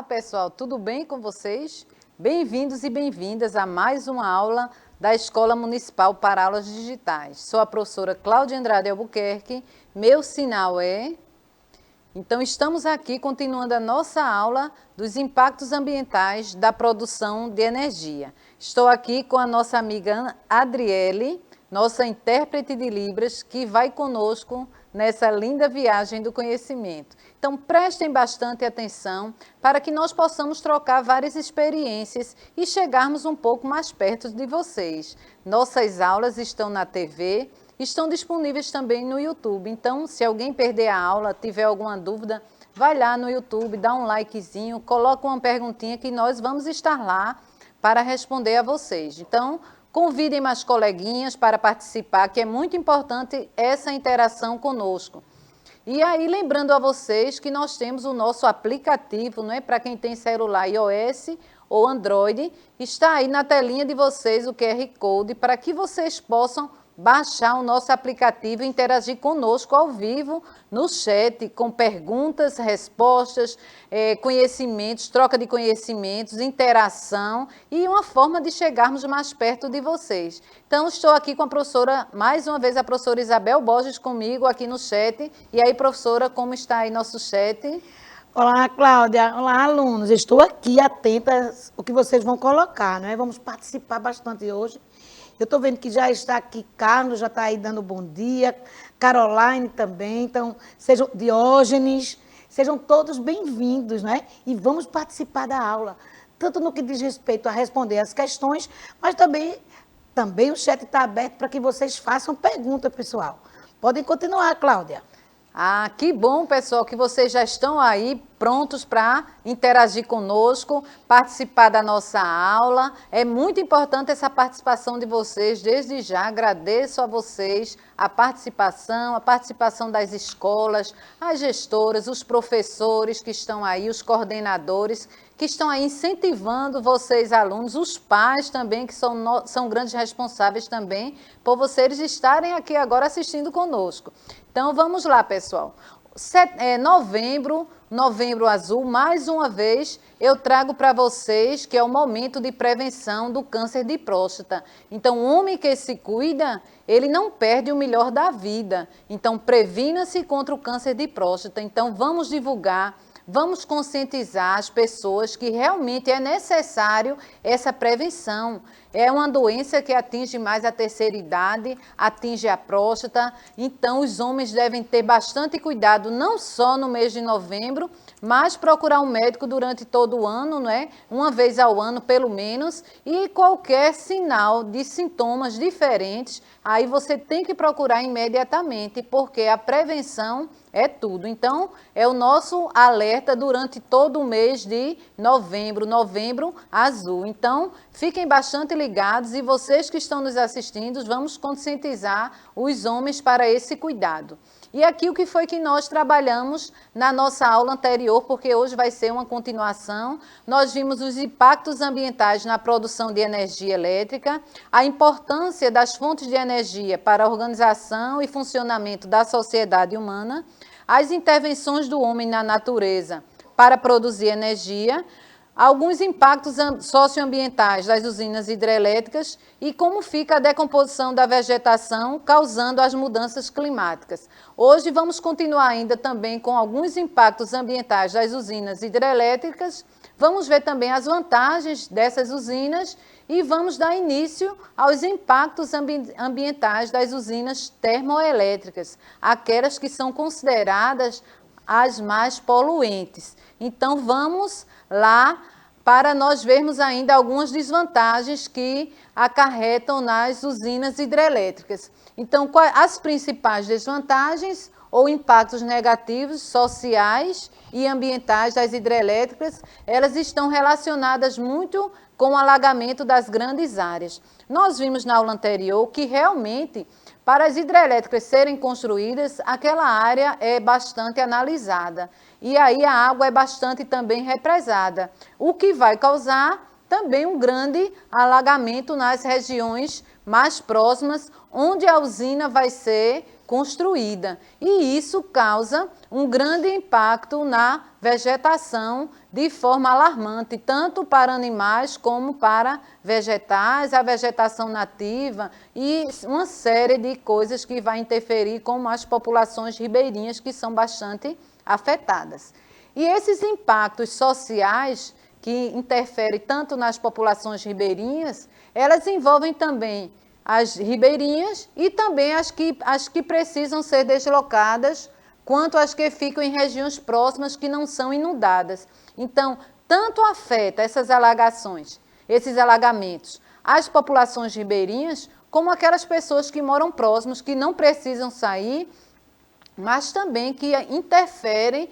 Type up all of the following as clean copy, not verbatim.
pessoal, tudo bem com vocês? Bem-vindos e bem-vindas a mais uma aula da Escola Municipal para Aulas Digitais. Sou a professora Cláudia Andrade Albuquerque, meu sinal é... Então, estamos aqui continuando a nossa aula dos impactos ambientais da produção de energia. Estou aqui com a nossa amiga Adriele, nossa intérprete de Libras, que vai conosco nessa linda viagem do conhecimento. Então, prestem bastante atenção para que nós possamos trocar várias experiências e chegarmos um pouco mais perto de vocês. Nossas aulas estão na TV, estão disponíveis também no YouTube. Então, se alguém perder a aula, tiver alguma dúvida, vai lá no YouTube, dá um likezinho, coloca uma perguntinha que nós vamos estar lá para responder a vocês. Então, convidem mais coleguinhas para participar, que é muito importante essa interação conosco. E aí, lembrando a vocês que nós temos o nosso aplicativo, não é? Para quem tem celular iOS ou Android, está aí na telinha de vocês o QR Code para que vocês possam baixar o nosso aplicativo e interagir conosco ao vivo no chat, com perguntas, respostas, conhecimentos, troca de conhecimentos, interação e uma forma de chegarmos mais perto de vocês. Então, estou aqui com a professora, mais uma vez a professora Isabel Borges comigo aqui no chat. E aí, professora, como está aí nosso chat? Olá, Cláudia. Olá, alunos. Estou aqui atenta ao que vocês vão colocar, não é? Vamos participar bastante hoje. Eu estou vendo que já está aqui Carlos, já está aí dando bom dia, Caroline também, então, sejam Diógenes, sejam todos bem-vindos, né? E vamos participar da aula, tanto no que diz respeito a responder as questões, mas também o chat está aberto para que vocês façam pergunta, pessoal. Podem continuar, Cláudia. Ah, que bom, pessoal, que vocês já estão aí prontos para interagir conosco, participar da nossa aula. É muito importante essa participação de vocês. Desde já agradeço a vocês a participação das escolas, as gestoras, os professores que estão aí, os coordenadores que estão aí incentivando vocês, alunos, os pais também, que são grandes responsáveis também por vocês estarem aqui agora assistindo conosco. Então, vamos lá, pessoal. Novembro Azul, mais uma vez, eu trago para vocês que é o momento de prevenção do câncer de próstata. Então, o homem que se cuida, ele não perde o melhor da vida. Então, previna-se contra o câncer de próstata. Então, vamos divulgar, vamos conscientizar as pessoas que realmente é necessário essa prevenção. É uma doença que atinge mais a terceira idade, atinge a próstata, então os homens devem ter bastante cuidado, não só no mês de novembro, mas procurar um médico durante todo o ano, não é? Uma vez ao ano, pelo menos, e qualquer sinal de sintomas diferentes, aí você tem que procurar imediatamente, porque a prevenção é tudo. Então, é o nosso alerta durante todo o mês de novembro, Novembro Azul. Então, fiquem bastante ligados e vocês que estão nos assistindo, vamos conscientizar os homens para esse cuidado. E aqui o que foi que nós trabalhamos na nossa aula anterior, porque hoje vai ser uma continuação. Nós vimos os impactos ambientais na produção de energia elétrica, a importância das fontes de energia para a organização e funcionamento da sociedade humana, as intervenções do homem na natureza para produzir energia, alguns impactos socioambientais das usinas hidrelétricas e como fica a decomposição da vegetação causando as mudanças climáticas. Hoje vamos continuar ainda também com alguns impactos ambientais das usinas hidrelétricas, vamos ver também as vantagens dessas usinas e vamos dar início aos impactos ambientais das usinas termoelétricas, aquelas que são consideradas as mais poluentes. Então, vamos lá para nós vermos ainda algumas desvantagens que acarretam nas usinas hidrelétricas. Então, as principais desvantagens ou impactos negativos sociais e ambientais das hidrelétricas, elas estão relacionadas muito com o alagamento das grandes áreas. Nós vimos na aula anterior que realmente, para as hidrelétricas serem construídas, aquela área é bastante analisada. E aí a água é bastante também represada, o que vai causar também um grande alagamento nas regiões mais próximas, onde a usina vai ser construída. E isso causa um grande impacto na vegetação de forma alarmante, tanto para animais como para vegetais, a vegetação nativa e uma série de coisas que vai interferir, como as populações ribeirinhas, que são bastante afetadas. E esses impactos sociais, que interferem tanto nas populações ribeirinhas, elas envolvem também as ribeirinhas e também as que precisam ser deslocadas, quanto as que ficam em regiões próximas que não são inundadas. Então, tanto afeta essas alagações, esses alagamentos, as populações ribeirinhas, como aquelas pessoas que moram próximos, que não precisam sair, mas também que interferem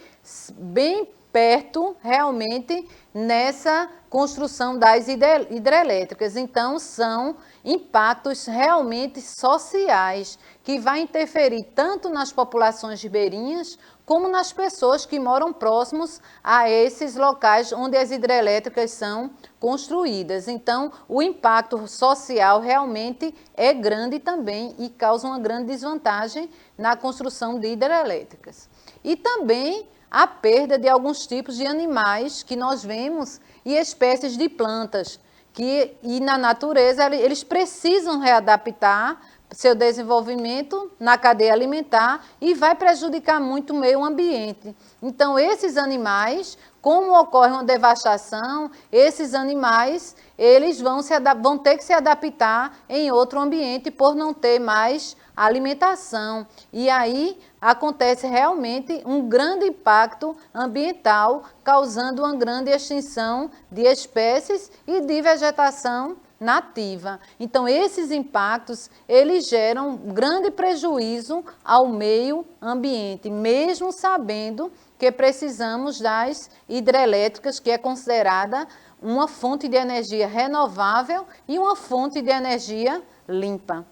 bem perto, realmente, nessa construção das hidrelétricas. Então, são impactos realmente sociais, que vai interferir tanto nas populações ribeirinhas, como nas pessoas que moram próximos a esses locais onde as hidrelétricas são construídas. Então, o impacto social realmente é grande também e causa uma grande desvantagem na construção de hidrelétricas. E também a perda de alguns tipos de animais que nós vemos e espécies de plantas, e na natureza eles precisam readaptar seu desenvolvimento na cadeia alimentar e vai prejudicar muito o meio ambiente. Então, esses animais, como ocorre uma devastação, esses animais eles vão ter que se adaptar em outro ambiente por não ter mais alimentação. E aí acontece realmente um grande impacto ambiental, causando uma grande extinção de espécies e de vegetação nativa. Então, esses impactos, eles geram um grande prejuízo ao meio ambiente, mesmo sabendo que precisamos das hidrelétricas, que é considerada uma fonte de energia renovável e uma fonte de energia limpa.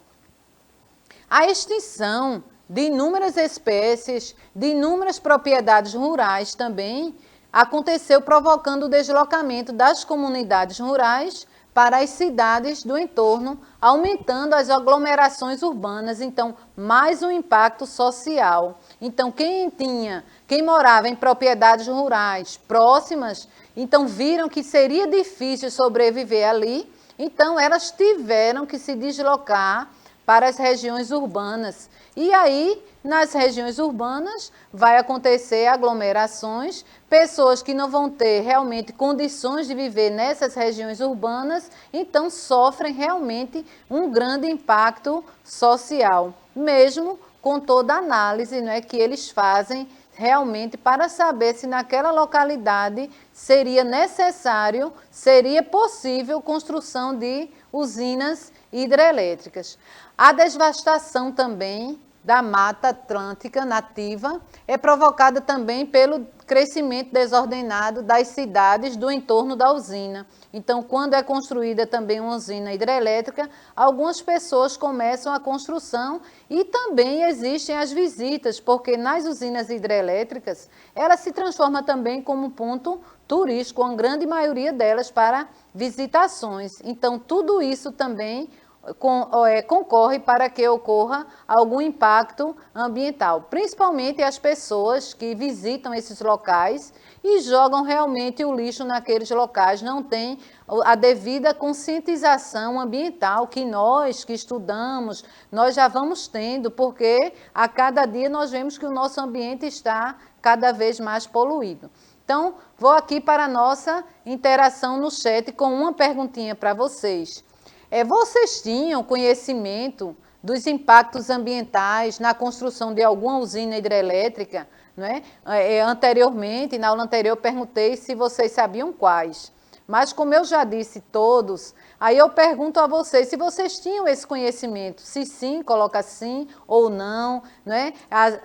A extinção de inúmeras espécies, de inúmeras propriedades rurais também aconteceu, provocando o deslocamento das comunidades rurais para as cidades do entorno, aumentando as aglomerações urbanas. Então, mais um impacto social. Então, quem morava em propriedades rurais próximas, então viram que seria difícil sobreviver ali, então elas tiveram que se deslocar para as regiões urbanas. E aí, nas regiões urbanas, vai acontecer aglomerações, pessoas que não vão ter realmente condições de viver nessas regiões urbanas, então sofrem realmente um grande impacto social, mesmo com toda a análise, né, que eles fazem realmente para saber se naquela localidade seria necessário, seria possível construção de usinas hidrelétricas. A devastação também da Mata Atlântica nativa é provocada também pelo crescimento desordenado das cidades do entorno da usina. Então, quando é construída também uma usina hidrelétrica, algumas pessoas começam a construção e também existem as visitas, porque nas usinas hidrelétricas, ela se transforma também como um ponto turístico, uma grande maioria delas para visitações. Então, tudo isso também concorre para que ocorra algum impacto ambiental, principalmente as pessoas que visitam esses locais e jogam realmente o lixo naqueles locais, não tem a devida conscientização ambiental que nós que estudamos, nós já vamos tendo, porque a cada dia nós vemos que o nosso ambiente está cada vez mais poluído. Então, vou aqui para a nossa interação no chat com uma perguntinha para vocês. Vocês tinham conhecimento dos impactos ambientais na construção de alguma usina hidrelétrica? Não é? Anteriormente, na aula anterior, eu perguntei se vocês sabiam quais. Mas como eu já disse todos, aí eu pergunto a vocês se vocês tinham esse conhecimento. Se sim, coloca sim ou não. Não é?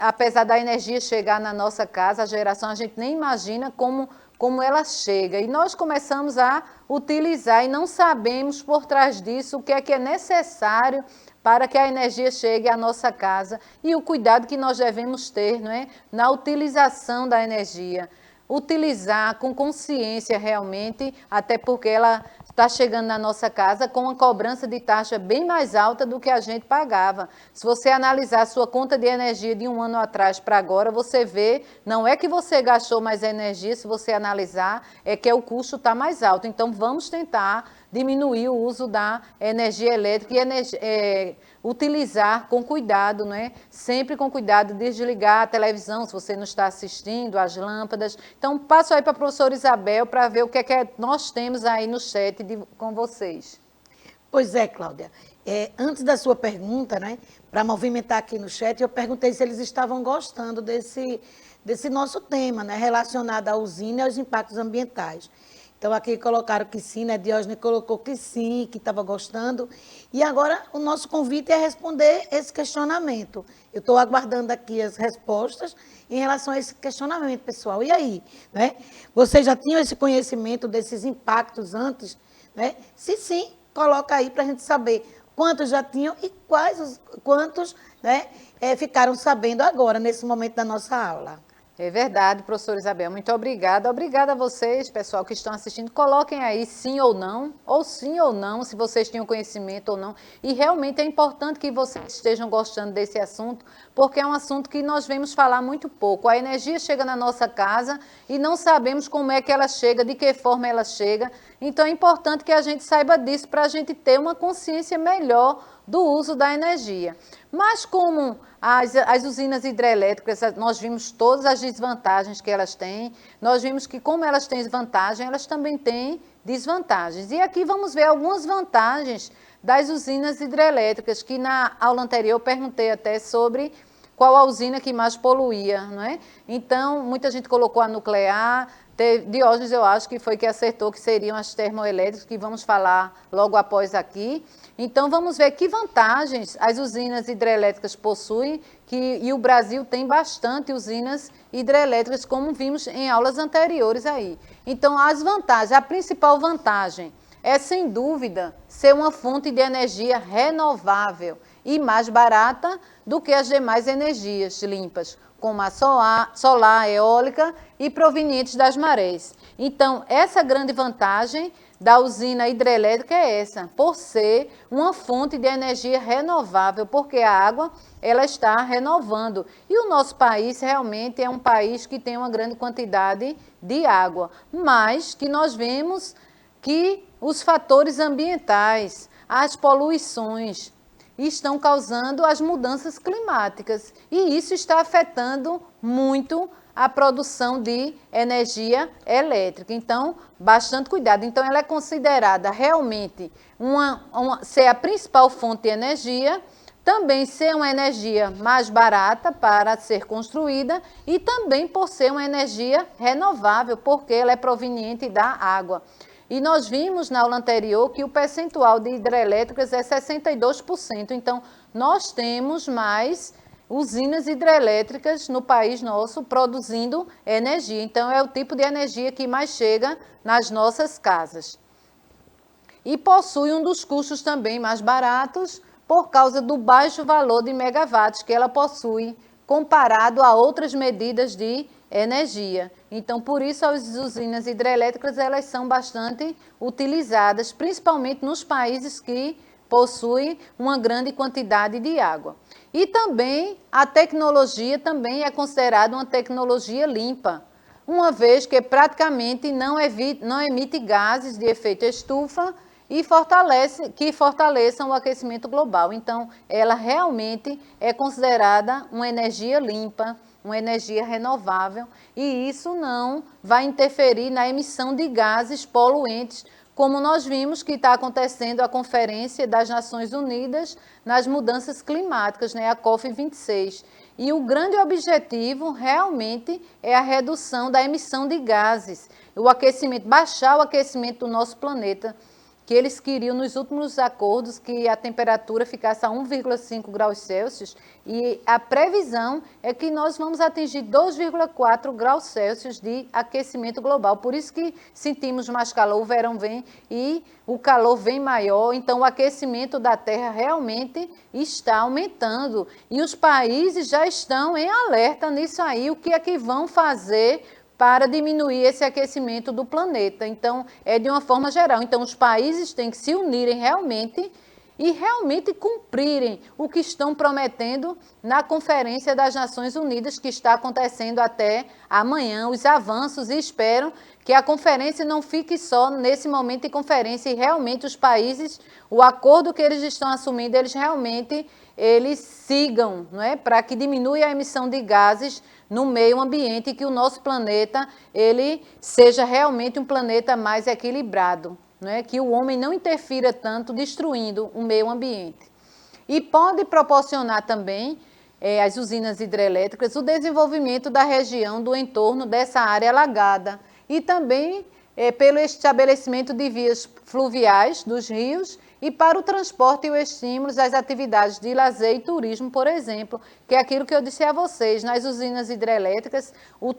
Apesar da energia chegar na nossa casa, a geração, a gente nem imagina como ela chega. E nós começamos a utilizar e não sabemos por trás disso o que é necessário para que a energia chegue à nossa casa e o cuidado que nós devemos ter, não é, na utilização da energia. Utilizar com consciência realmente, até porque ela está chegando na nossa casa com uma cobrança de taxa bem mais alta do que a gente pagava. Se você analisar a sua conta de energia de um ano atrás para agora, você vê, não é que você gastou mais energia, se você analisar, é que o custo está mais alto. Então, vamos tentar diminuir o uso da energia elétrica e utilizar com cuidado, né? Sempre com cuidado, desligar a televisão, se você não está assistindo, as lâmpadas. Então, passo aí para a professora Isabel para ver o que é que nós temos aí no chat com vocês. Pois é, Cláudia. Antes da sua pergunta, né, para movimentar aqui no chat, eu perguntei se eles estavam gostando desse nosso tema, né, relacionado à usina e aos impactos ambientais. Então, aqui colocaram que sim, né? Diógenes colocou que sim, que estava gostando. E agora, o nosso convite é responder esse questionamento. Eu estou aguardando aqui as respostas em relação a esse questionamento, pessoal. E aí? Né? Vocês já tinham esse conhecimento desses impactos antes? Né? Se sim, coloca aí para a gente saber quantos já tinham e quantos né, ficaram sabendo agora, nesse momento da nossa aula. É verdade, professora Isabel, muito obrigada. Obrigada a vocês, pessoal, que estão assistindo. Coloquem aí sim ou não, se vocês tinham conhecimento ou não. E realmente é importante que vocês estejam gostando desse assunto, porque é um assunto que nós vemos falar muito pouco. A energia chega na nossa casa e não sabemos como é que ela chega, de que forma ela chega. Então é importante que a gente saiba disso para a gente ter uma consciência melhor do uso da energia. Mas como as usinas hidrelétricas, nós vimos todas as desvantagens que elas têm, nós vimos que como elas têm vantagem, elas também têm desvantagens. E aqui vamos ver algumas vantagens das usinas hidrelétricas, que na aula anterior eu perguntei até sobre qual a usina que mais poluía, não é? Então, muita gente colocou a nuclear. Diógenes, eu acho que foi que acertou que seriam as termoelétricas, que vamos falar logo após aqui. Então, vamos ver que vantagens as usinas hidrelétricas possuem, e o Brasil tem bastante usinas hidrelétricas, como vimos em aulas anteriores aí. Então, as vantagens, a principal vantagem é, sem dúvida, ser uma fonte de energia renovável e mais barata do que as demais energias limpas, como a solar, eólica e provenientes das marés. Então, essa grande vantagem da usina hidrelétrica é essa, por ser uma fonte de energia renovável, porque a água ela está renovando. E o nosso país realmente é um país que tem uma grande quantidade de água, mas que nós vemos que os fatores ambientais, as poluições, estão causando as mudanças climáticas e isso está afetando muito a produção de energia elétrica. Então, bastante cuidado. Então, ela é considerada realmente ser a principal fonte de energia, também ser uma energia mais barata para ser construída e também por ser uma energia renovável, porque ela é proveniente da água. E nós vimos na aula anterior que o percentual de hidrelétricas é 62%. Então, nós temos mais usinas hidrelétricas no país nosso produzindo energia. Então, é o tipo de energia que mais chega nas nossas casas. E possui um dos custos também mais baratos por causa do baixo valor de megawatts que ela possui, comparado a outras medidas de energia. Então, por isso, as usinas hidrelétricas elas são bastante utilizadas, principalmente nos países que possuem uma grande quantidade de água. E também, a tecnologia também é considerada uma tecnologia limpa, uma vez que praticamente não emite gases de efeito estufa e fortaleçam o aquecimento global. Então, ela realmente é considerada uma energia limpa, uma energia renovável, e isso não vai interferir na emissão de gases poluentes, como nós vimos que está acontecendo a Conferência das Nações Unidas nas Mudanças Climáticas, né, a COP26. E o grande objetivo realmente é a redução da emissão de gases, o aquecimento, baixar o aquecimento do nosso planeta, que eles queriam nos últimos acordos que a temperatura ficasse a 1,5 graus Celsius e a previsão é que nós vamos atingir 2,4 graus Celsius de aquecimento global. Por isso que sentimos mais calor, o verão vem e o calor vem maior, então o aquecimento da Terra realmente está aumentando e os países já estão em alerta nisso aí, o que é que vão fazer para diminuir esse aquecimento do planeta. Então, é de uma forma geral. Então, os países têm que se unirem realmente e realmente cumprirem o que estão prometendo na Conferência das Nações Unidas, que está acontecendo até amanhã, os avanços, e espero que a conferência não fique só nesse momento de conferência, e realmente os países, o acordo que eles estão assumindo, eles sigam, não é? Para que diminua a emissão de gases no meio ambiente e que o nosso planeta ele seja realmente um planeta mais equilibrado, não é? Que o homem não interfira tanto destruindo o meio ambiente. E pode proporcionar também, as usinas hidrelétricas, o desenvolvimento da região do entorno dessa área alagada e também pelo estabelecimento de vias fluviais dos rios e para o transporte e o estímulo das atividades de lazer e turismo, por exemplo, que é aquilo que eu disse a vocês, nas usinas hidrelétricas,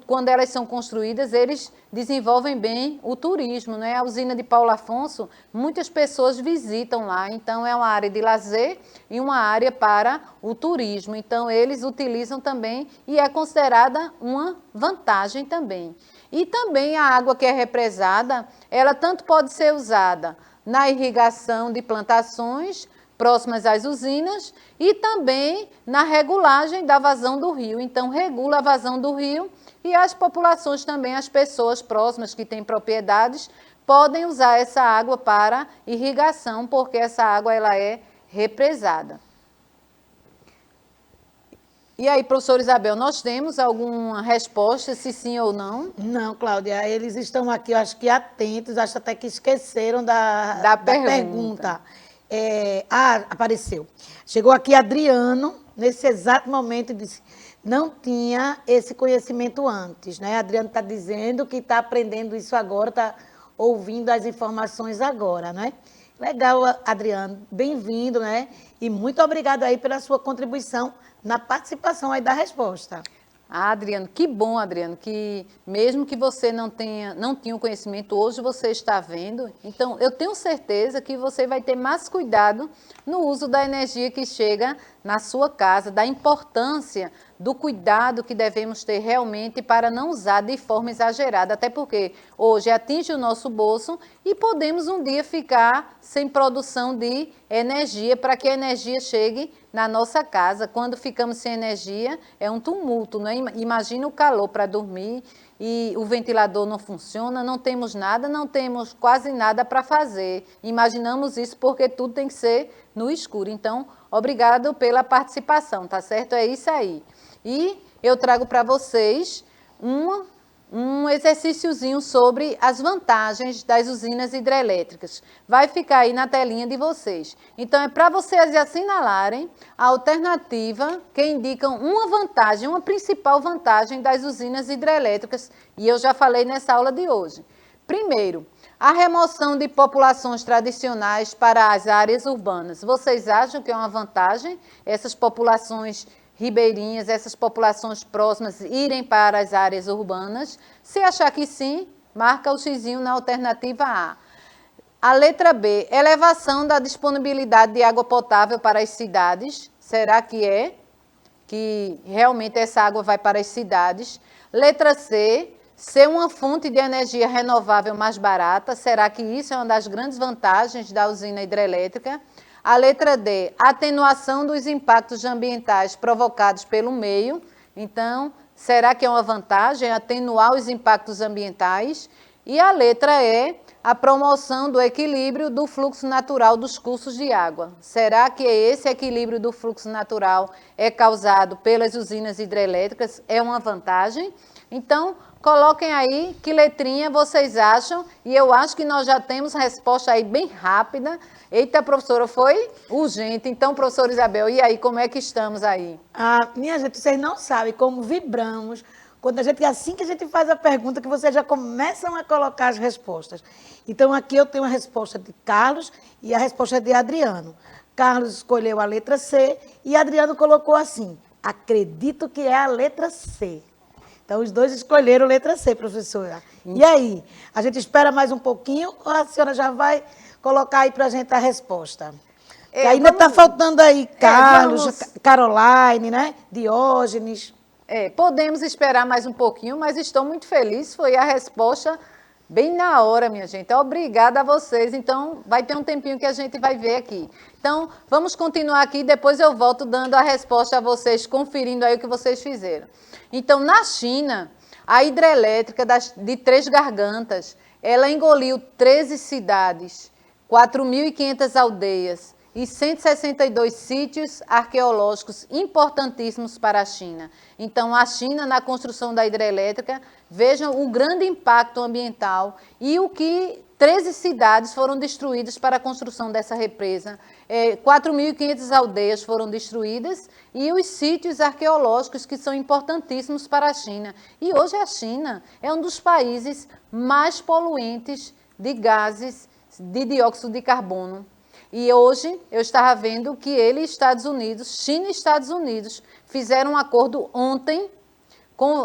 quando elas são construídas, eles desenvolvem bem o turismo, né? A usina de Paulo Afonso, muitas pessoas visitam lá, então é uma área de lazer e uma área para o turismo, então eles utilizam também e é considerada uma vantagem também. E também a água que é represada, ela tanto pode ser usada na irrigação de plantações próximas às usinas e também na regulagem da vazão do rio. Então, regula a vazão do rio e as populações também, as pessoas próximas que têm propriedades, podem usar essa água para irrigação, porque essa água ela é represada. E aí, professora Isabel, nós temos alguma resposta, se sim ou não? Não, Cláudia, eles estão aqui, eu acho que atentos, acho até que esqueceram da pergunta. Apareceu. Chegou aqui Adriano, nesse exato momento, e disse, não tinha esse conhecimento antes, né? Adriano está dizendo que está aprendendo isso agora, está ouvindo as informações agora, né? Legal, Adriano, bem-vindo, né? E muito obrigado aí pela sua contribuição na participação aí da resposta. Adriano, que bom, Adriano, que mesmo que você não tinha o conhecimento, hoje você está vendo. Então, eu tenho certeza que você vai ter mais cuidado no uso da energia que chega na sua casa, da importância do cuidado que devemos ter realmente para não usar de forma exagerada, até porque hoje atinge o nosso bolso e podemos um dia ficar sem produção de energia para que a energia chegue na nossa casa. Quando ficamos sem energia, é um tumulto, né? Imagina o calor para dormir e o ventilador não funciona, não temos nada, não temos quase nada para fazer. Imaginamos isso porque tudo tem que ser no escuro. Então, obrigado pela participação, tá certo? É isso aí. E eu trago para vocês um exercíciozinho sobre as vantagens das usinas hidrelétricas. Vai ficar aí na telinha de vocês. Então, é para vocês assinalarem a alternativa que indicam uma vantagem, uma principal vantagem das usinas hidrelétricas. E eu já falei nessa aula de hoje. Primeiro, a remoção de populações tradicionais para as áreas urbanas. Vocês acham que é uma vantagem essas populações ribeirinhas, essas populações próximas irem para as áreas urbanas? Se achar que sim, marca o xizinho na alternativa A. A letra B, elevação da disponibilidade de água potável para as cidades. Será que é? Que realmente essa água vai para as cidades. Letra C, ser uma fonte de energia renovável mais barata. Será que isso é uma das grandes vantagens da usina hidrelétrica? A letra D, atenuação dos impactos ambientais provocados pelo meio. Então, será que é uma vantagem atenuar os impactos ambientais? E a letra E, a promoção do equilíbrio do fluxo natural dos cursos de água. Será que esse equilíbrio do fluxo natural é causado pelas usinas hidrelétricas? É uma vantagem? Então, coloquem aí que letrinha vocês acham, e eu acho que nós já temos resposta aí bem rápida. Eita, professora, foi urgente. Então, professora Isabel, e aí, como é que estamos aí? Minha gente, vocês não sabem como vibramos quando assim que a gente faz a pergunta, que vocês já começam a colocar as respostas. Então, aqui eu tenho a resposta de Carlos e a resposta de Adriano. Carlos escolheu a letra C e Adriano colocou assim, acredito que é a letra C. Então, os dois escolheram a letra C, professora. E aí, a gente espera mais um pouquinho ou a senhora já vai colocar aí para a gente a resposta? Que ainda está faltando aí Carlos, Caroline, né? Diógenes. Podemos esperar mais um pouquinho, mas estou muito feliz. Foi a resposta bem na hora, minha gente. Obrigada a vocês. Então, vai ter um tempinho que a gente vai ver aqui. Então, vamos continuar aqui. Depois eu volto dando a resposta a vocês, conferindo aí o que vocês fizeram. Então, na China, a hidrelétrica de Três Gargantas, ela engoliu 13 cidades, 4.500 aldeias e 162 sítios arqueológicos importantíssimos para a China. Então, a China, na construção da hidrelétrica, vejam o grande impacto ambiental e o que 13 cidades foram destruídas para a construção dessa represa, 4.500 aldeias foram destruídas e os sítios arqueológicos que são importantíssimos para a China. E hoje a China é um dos países mais poluentes de gases de dióxido de carbono. E hoje eu estava vendo que ele e Estados Unidos, China e Estados Unidos, fizeram um acordo ontem,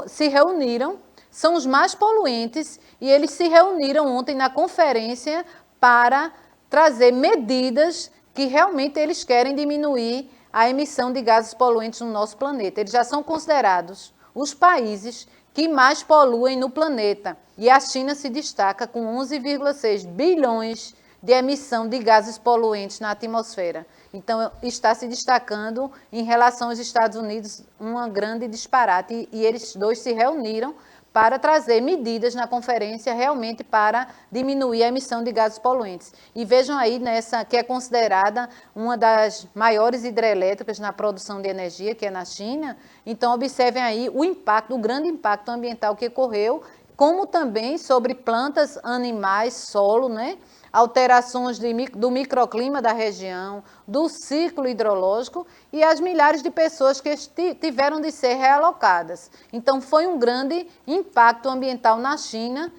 se reuniram, são os mais poluentes, e eles se reuniram ontem na conferência para trazer medidas que realmente eles querem diminuir a emissão de gases poluentes no nosso planeta. Eles já são considerados os países que mais poluem no planeta. E a China se destaca com 11,6 bilhões de emissão de gases poluentes na atmosfera. Então, está se destacando em relação aos Estados Unidos um grande disparate. E eles dois se reuniram para trazer medidas na conferência realmente para diminuir a emissão de gases poluentes. E vejam aí nessa que é considerada uma das maiores hidrelétricas na produção de energia, que é na China. Então, observem aí o impacto, o grande impacto ambiental que ocorreu, como também sobre plantas, animais, solo, né? Alterações do microclima da região, do ciclo hidrológico e as milhares de pessoas que tiveram de ser realocadas. Então, foi um grande impacto ambiental na China,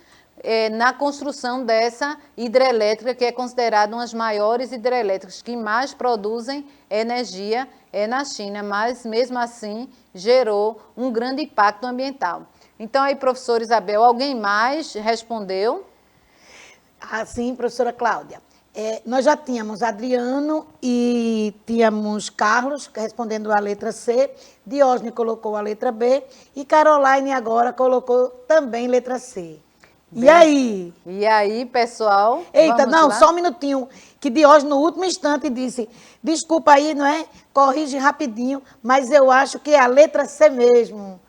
na construção dessa hidrelétrica, que é considerada uma das maiores hidrelétricas que mais produzem energia na China, mas, mesmo assim, gerou um grande impacto ambiental. Então, aí, professora Isabel, alguém mais respondeu? Sim, professora Cláudia. Nós já tínhamos Adriano e tínhamos Carlos respondendo a letra C, Diógenes colocou a letra B e Caroline agora colocou também letra C. Bem, e aí? E aí, pessoal? Eita, não, lá? Só um minutinho, que Diógenes no último instante disse, desculpa aí, não é? Corrige rapidinho, mas eu acho que é a letra C mesmo.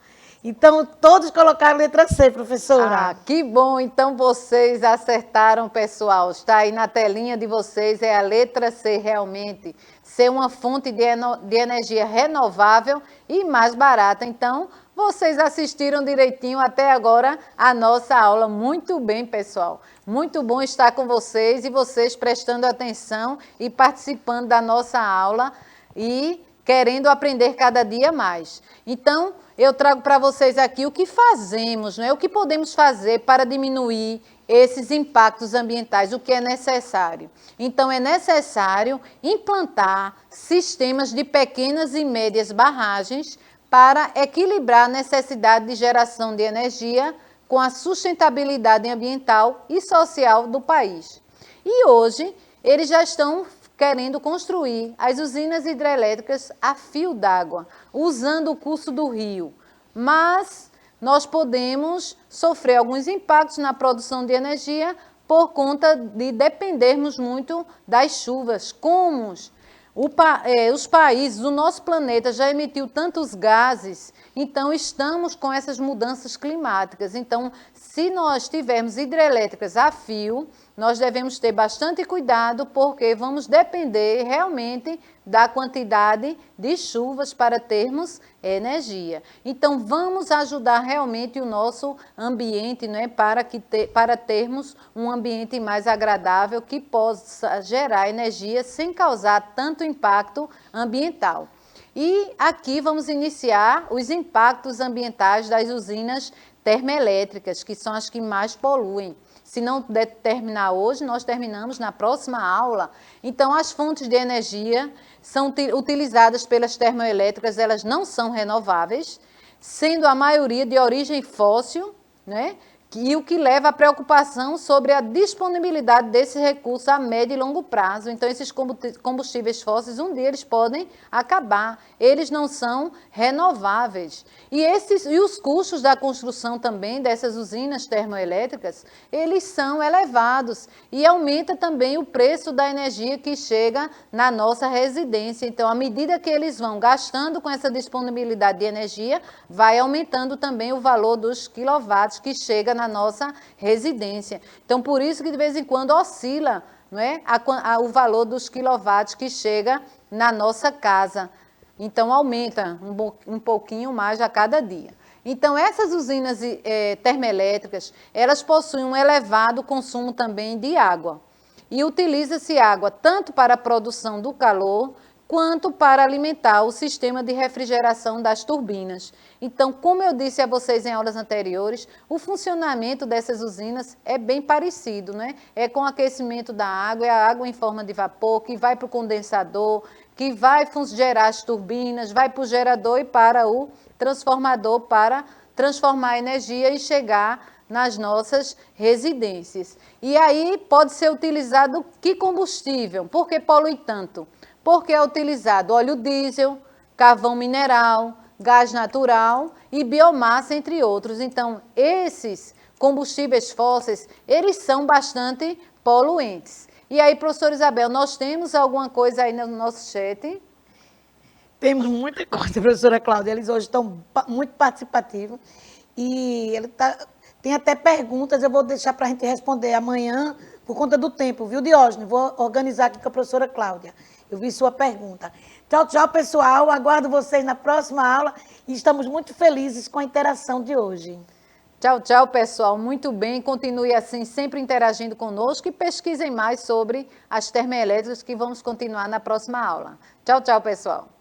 Então, todos colocaram a letra C, professora. Que bom. Então, vocês acertaram, pessoal. Está aí na telinha de vocês, é a letra C realmente. Ser uma fonte de energia renovável e mais barata. Então, vocês assistiram direitinho até agora a nossa aula. Muito bem, pessoal. Muito bom estar com vocês e vocês prestando atenção e participando da nossa aula e querendo aprender cada dia mais. Então, eu trago para vocês aqui o que fazemos, né? O que podemos fazer para diminuir esses impactos ambientais, o que é necessário. Então, é necessário implantar sistemas de pequenas e médias barragens para equilibrar a necessidade de geração de energia com a sustentabilidade ambiental e social do país. E hoje, eles já estão querendo construir as usinas hidrelétricas a fio d'água, usando o curso do rio. Mas nós podemos sofrer alguns impactos na produção de energia por conta de dependermos muito das chuvas. Como os países, o nosso planeta já emitiu tantos gases, então estamos com essas mudanças climáticas. Então, se nós tivermos hidrelétricas a fio, nós devemos ter bastante cuidado, porque vamos depender realmente da quantidade de chuvas para termos energia. Então, vamos ajudar realmente o nosso ambiente, né, para termos um ambiente mais agradável que possa gerar energia sem causar tanto impacto ambiental. E aqui vamos iniciar os impactos ambientais das usinas termoelétricas, que são as que mais poluem. Se não terminar hoje, nós terminamos na próxima aula. Então, as fontes de energia são utilizadas pelas termoelétricas, elas não são renováveis, sendo a maioria de origem fóssil, né? E o que leva à preocupação sobre a disponibilidade desses recursos a médio e longo prazo. Então, esses combustíveis fósseis, um dia eles podem acabar, eles não são renováveis. E os custos da construção também dessas usinas termoelétricas, eles são elevados e aumenta também o preço da energia que chega na nossa residência. Então, à medida que eles vão gastando com essa disponibilidade de energia, vai aumentando também o valor dos quilowatts que chega na nossa residência. Então, por isso que de vez em quando oscila, não é, o valor dos quilowatts que chega na nossa casa. Então, aumenta um pouquinho mais a cada dia. Então, essas usinas termoelétricas, elas possuem um elevado consumo também de água. E utiliza-se água tanto para a produção do calor, quanto para alimentar o sistema de refrigeração das turbinas. Então, como eu disse a vocês em aulas anteriores, o funcionamento dessas usinas é bem parecido, né? É com o aquecimento da água, é a água em forma de vapor que vai para o condensador, que vai gerar as turbinas, vai para o gerador e para o transformador para transformar a energia e chegar nas nossas residências. E aí pode ser utilizado que combustível? Por que polui tanto? Porque é utilizado óleo diesel, carvão mineral, gás natural e biomassa, entre outros. Então, esses combustíveis fósseis, eles são bastante poluentes. E aí, professora Isabel, nós temos alguma coisa aí no nosso chat? Temos muita coisa, professora Cláudia. Eles hoje estão muito participativos. E tem até perguntas, eu vou deixar para a gente responder amanhã, por conta do tempo, viu, Diógenes? Vou organizar aqui com a professora Cláudia. Eu vi sua pergunta. Tchau, tchau, pessoal. Aguardo vocês na próxima aula e estamos muito felizes com a interação de hoje. Tchau, tchau, pessoal. Muito bem. Continue assim, sempre interagindo conosco e pesquisem mais sobre as termoelétricas que vamos continuar na próxima aula. Tchau, tchau, pessoal.